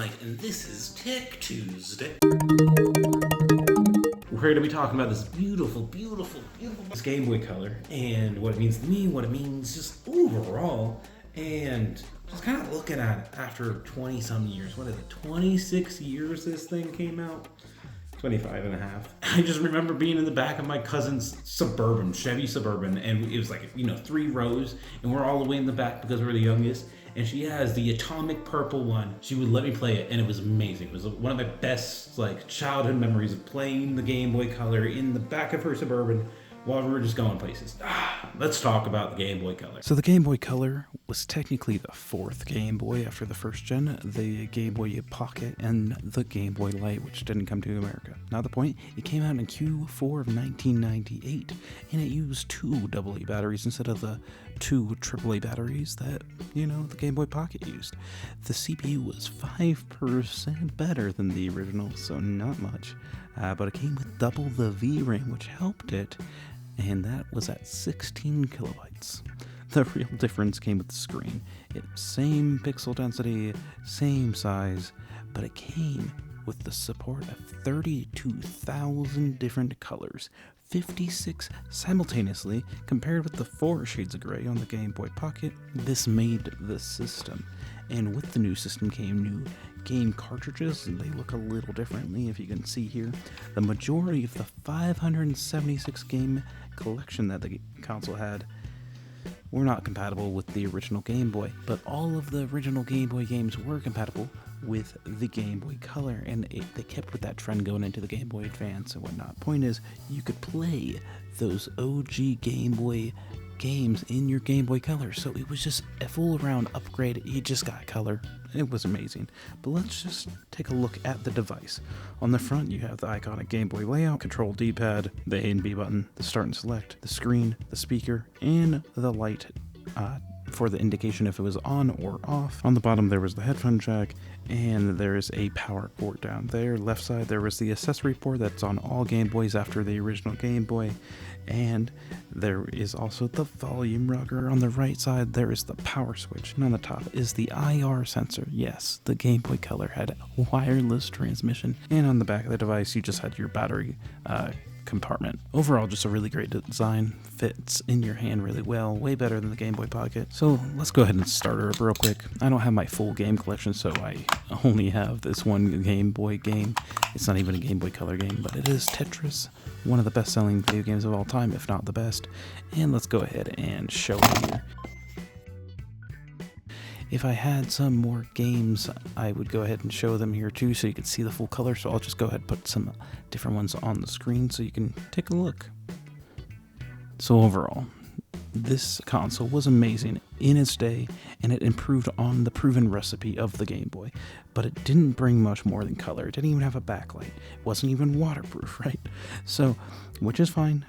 Mike, and this is Tech Tuesday. We're going to be talking about this beautiful this Game Boy Color and what it means to me, what it means just overall, and just kind of looking at it after 20 some years. What is it, 26 years this thing came out? 25 and a half. I just remember being in the back of my cousin's Suburban, Chevy Suburban, and it was like, 3 rows, and we're all the way in the back because we're the youngest, and she has the atomic purple one. She would let me play it, and it was amazing. It was one of my best childhood memories of playing the Game Boy Color in the back of her Suburban while we were just going places. Let's talk about the Game Boy Color. So the Game Boy Color was technically the 4th Game Boy after the first gen, the Game Boy Pocket, and the Game Boy Light, which didn't come to America. Now the point, it came out in Q4 of 1998, and it used 2 AA batteries instead of the 2 AAA batteries that, the Game Boy Pocket used. The CPU was 5% better than the original, so not much, but it came with double the VRAM, which helped it, and that was at 16 kilobytes. The real difference came with the screen. Same pixel density, same size, but it came with the support of 32,000 different colors, 56 simultaneously, compared with the 4 shades of gray on the Game Boy Pocket. This made the system. And with the new system came new game cartridges, and they look a little differently, if you can see here. The majority of the 576 game collection that the console had were not compatible with the original Game Boy, but all of the original Game Boy games were compatible with the Game Boy Color, and they kept with that trend going into the Game Boy Advance and whatnot. Point is, you could play those OG Game Boy games in your Game Boy Color, so it was just a full around upgrade. You just got color. It was amazing. But let's just take a look at the device. On the front, you have the iconic Game Boy layout, control D-pad, the A and B button, the start and select, the screen, the speaker, and the light for the indication if it was on or off. On the bottom, there was the headphone jack, and there is a power port down there. Left side, there was the accessory port that's on all Game Boys after the original Game Boy, and there is also the volume rocker. On the right side, there is the power switch, and on the top is the IR sensor. Yes, the Game Boy Color had wireless transmission, and on the back of the device, you just had your battery compartment. Overall, just a really great design, fits in your hand really well, way better than the Game Boy Pocket. So let's go ahead and start her up real quick. I don't have my full game collection, so I only have this one Game Boy game. It's not even a Game Boy Color game, but it is Tetris, one of the best-selling video games of all time, if not the best. And let's go ahead and show it here. If I had some more games, I would go ahead and show them here too so you could see the full color. So I'll just go ahead and put some different ones on the screen so you can take a look. So overall, this console was amazing in its day, and it improved on the proven recipe of the Game Boy. But it didn't bring much more than color. It didn't even have a backlight. It wasn't even waterproof, right? So, which is fine.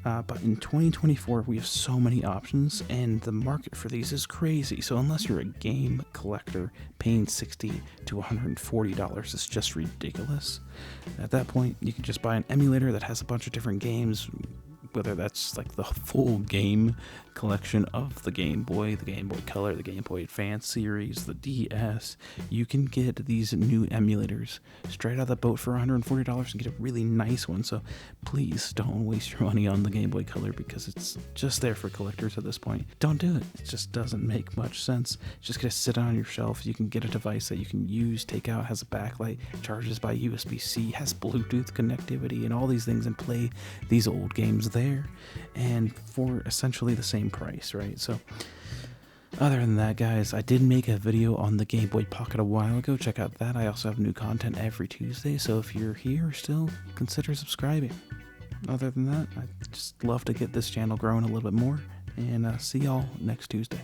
But in 2024, we have so many options, and the market for these is crazy. So unless you're a game collector, paying $60 to $140 is just ridiculous. At that point, you can just buy an emulator that has a bunch of different games, whether that's like the full game collection of the Game Boy Color, the Game Boy Advance series, the DS. You can get these new emulators straight out of the boat for $140 and get a really nice one. So please don't waste your money on the Game Boy Color because it's just there for collectors at this point. Don't do it. It just doesn't make much sense. It's just gonna sit on your shelf. You can get a device that you can use, take out, has a backlight, charges by USB-C, has Bluetooth connectivity and all these things, and play these old games there, and for essentially the same price, right? So other than that, guys, I did make a video on the Game Boy Pocket a while ago. Check out that. I also have new content every Tuesday, so if you're here still, consider subscribing. Other than that, I just love to get this channel growing a little bit more, and see y'all next Tuesday.